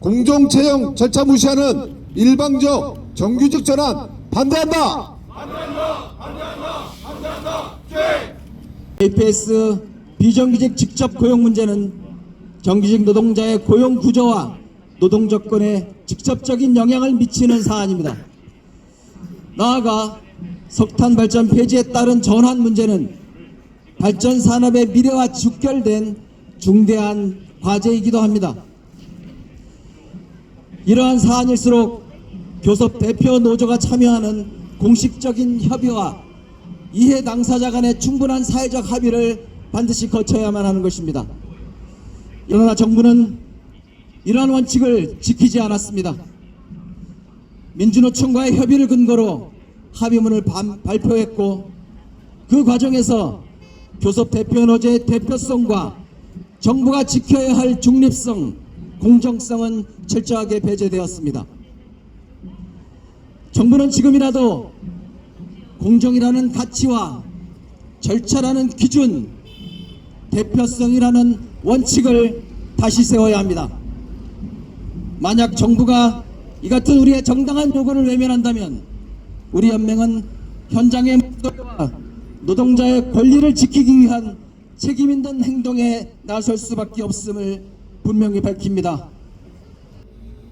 공정채용 절차 무시하는 일방적 정규직 전환 반대한다. KPS 비정규직 직접 고용 문제는 정규직 노동자의 고용 구조와 노동 조건에 직접적인 영향을 미치는 사안입니다. 나아가 석탄 발전 폐지에 따른 전환 문제는 발전 산업의 미래와 직결된 중대한 과제이기도 합니다. 이러한 사안일수록 교섭 대표 노조가 참여하는 공식적인 협의와 이해 당사자 간의 충분한 사회적 합의를 반드시 거쳐야만 하는 것입니다. 그러나 정부는 이러한 원칙을 지키지 않았습니다. 민주노총과의 협의를 근거로 합의문을 발표했고 그 과정에서 교섭 대표 노조의 대표성과 정부가 지켜야 할 중립성, 공정성은 철저하게 배제되었습니다. 정부는 지금이라도 공정이라는 가치와 절차라는 기준, 대표성이라는 원칙을 다시 세워야 합니다. 만약 정부가 이 같은 우리의 정당한 요구를 외면한다면 우리 연맹은 현장의 목소리와 노동자의 권리를 지키기 위한 책임 있는 행동에 나설 수밖에 없음을 분명히 밝힙니다.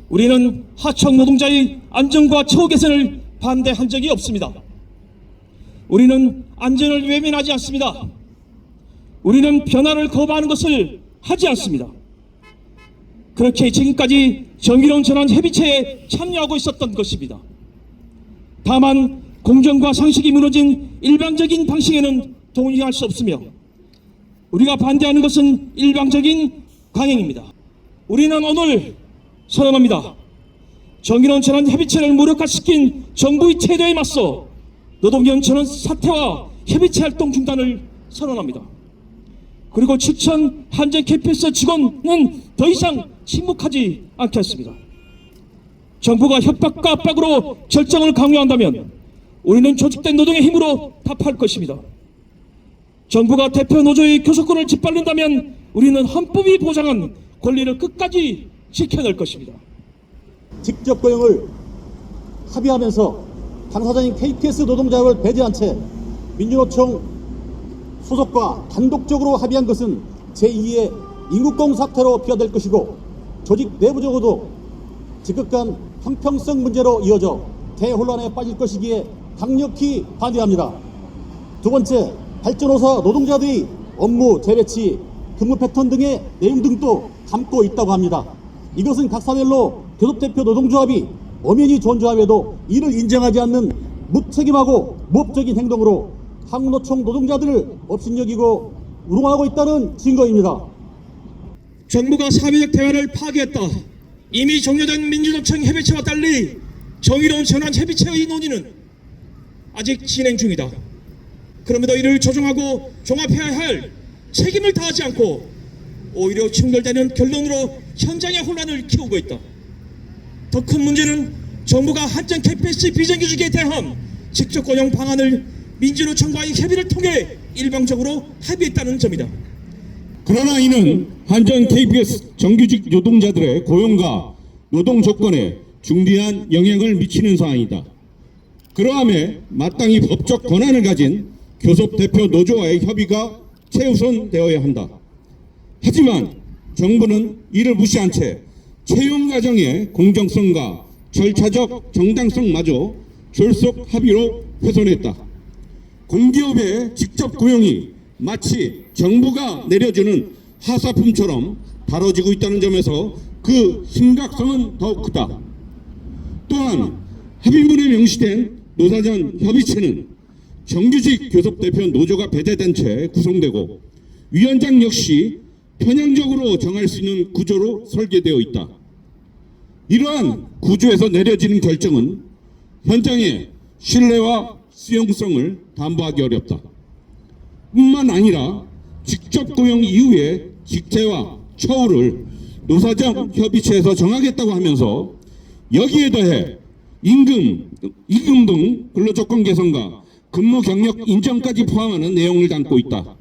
우리는 하청 노동자의 안전과 처우 개선을 반대한 적이 없습니다. 우리는 안전을 외면하지 않습니다. 우리는 변화를 거부하는 것을 하지 않습니다. 그렇게 지금까지 정의로운 전환 협의체에 참여하고 있었던 것입니다. 다만 공정과 상식이 무너진 일방적인 방식에는 동의할 수 없으며 우리가 반대하는 것은 일방적인 강행입니다. 우리는 오늘 선언합니다. 정의로운 전환 협의체를 무력화시킨 정부의 태도에 맞서 노동연천은 사퇴와 협의체 활동 중단을 선언합니다. 그리고 7천 한전 KPS 직원은 더 이상 침묵하지 않겠습니다. 정부가 협박과 압박으로 결정을 강요한다면 우리는 조직된 노동의 힘으로 답할 것입니다. 정부가 대표 노조의 교섭권을 짓밟는다면 우리는 헌법이 보장한 권리를 끝까지 지켜낼 것입니다. 직접 고용을 합의하면서 당사자인 KPS 노동자를 배제한 채 민주노총 소속과 단독적으로 합의한 것은 제2의 임국공 사태로 비화될 것이고 조직 내부적으로도 지극한 형평성 문제로 이어져 대혼란에 빠질 것이기에 강력히 반대합니다. 두 번째, 발전호사 노동자들이 업무 재배치, 근무 패턴 등의 내용 등도 담고 있다고 합니다. 이것은 각 사별로 교섭대표 노동조합이 엄연히 좋은 조합에도 이를 인정하지 않는 무책임하고 무법적인 행동으로 한국노총 노동자들을 업신여기고 우롱하고 있다는 증거입니다. 정부가 사회적 대화를 파괴했다. 이미 종료된 민주노총 협의체와 달리 정의로운 전환 협의체의 논의는 아직 진행 중이다. 그럼에도 이를 조정하고 종합해야 할 책임을 다하지 않고 오히려 충돌되는 결론으로 현장의 혼란을 키우고 있다. 더 큰 문제는 정부가 한전 KPS 비정규직에 대한 직접 고용 방안을 민주노총과의 협의를 통해 일방적으로 합의했다는 점이다. 그러나 이는 한전 KPS 정규직 노동자들의 고용과 노동 조건에 중대한 영향을 미치는 사안이다. 그러함에 마땅히 법적 권한을 가진 교섭 대표 노조와의 협의가 최우선되어야 한다. 하지만 정부는 이를 무시한 채 채용 과정의 공정성과 절차적 정당성마저 졸속 합의로 훼손했다. 공기업의 직접 고용이 마치 정부가 내려주는 하사품처럼 다뤄지고 있다는 점에서 그 심각성은 더욱 크다. 또한 합의문에 명시된 노사전 협의체는 정규직 교섭대표 노조가 배제된 채 구성되고 위원장 역시 편향적으로 정할 수 있는 구조로 설계되어 있다. 이러한 구조에서 내려지는 결정은 현장의 신뢰와 수용성을 담보하기 어렵다. 뿐만 아니라 직접 고용 이후에 직제와 처우를 노사정 협의체에서 정하겠다고 하면서 여기에 더해 임금 등 근로조건 개선과 근무 경력 인정까지 포함하는 내용을 담고 있다.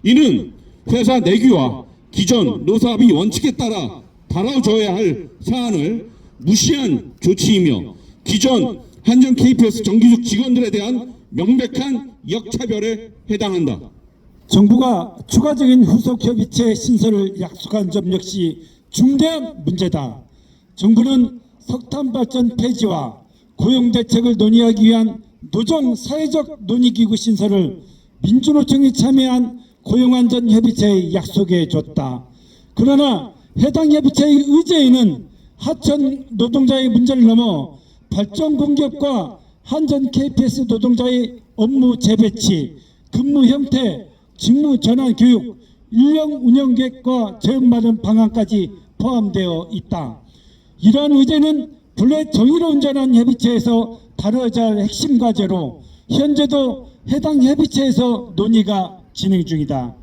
이는 회사 내규와 기존 노사합의 원칙에 따라 다뤄져야 할 사안을 무시한 조치이며 기존 한전 KPS 정규직 직원들에 대한 명백한 역차별에 해당한다. 정부가 추가적인 후속 협의체 신설을 약속한 점 역시 중대한 문제다. 정부는 석탄 발전 폐지와 고용 대책을 논의하기 위한 노정 사회적 논의기구 신설을 민주노총이 참여한 고용안전협의체에 약속해 줬다. 그러나 해당 협의체의 의제에는 하천 노동자의 문제를 넘어 발전 공기업과 한전 KPS 노동자의 업무 재배치, 근무 형태, 직무 전환 교육, 인력 운영 계획과 재원 마련 방안까지 포함되어 있다. 이러한 의제는 본래 정의로운 전환 협의체에서 다뤄야 할 핵심 과제로 현재도 해당 협의체에서 논의가 진행 중이다.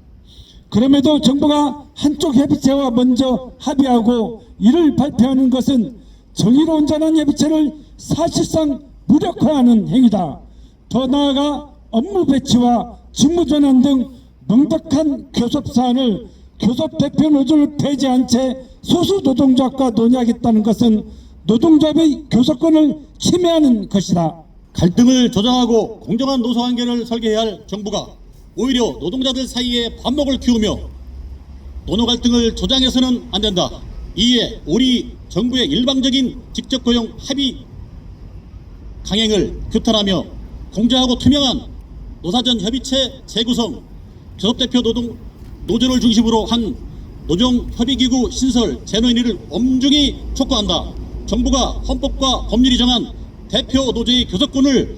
그럼에도 정부가 한쪽 협의체와 먼저 합의하고 이를 발표하는 것은 정의로운 전환 협의체를 사실상 무력화하는 행위다. 더 나아가 업무 배치와 직무 전환 등 명백한 교섭 사안을 교섭 대표 노조를 배제한 채 소수 노동조합과 논의하겠다는 것은 노동조합의 교섭권을 침해하는 것이다. 갈등을 조장하고 공정한 노사관계를 설계해야 할 정부가 오히려 노동자들 사이에 반목을 키우며 노노 갈등을 조장해서는 안 된다. 이에 우리 정부의 일방적인 직접고용 합의 강행을 규탄하며 공정하고 투명한 노사전 협의체 재구성, 교섭대표 노조를 중심으로 한 노정협의기구 신설 재논의를 엄중히 촉구한다. 정부가 헌법과 법률이 정한 대표 노조의 교섭권을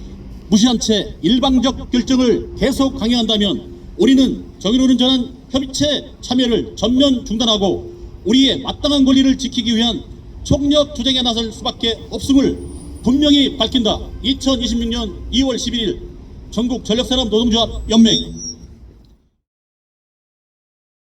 무시한 채 일방적 결정을 계속 강행한다면 우리는 정의로운 전환 협의체 참여를 전면 중단하고 우리의 마땅한 권리를 지키기 위한 총력 투쟁에 나설 수밖에 없음을 분명히 밝힌다. 2026년 2월 11일 전국 전력산업 노동조합 연맹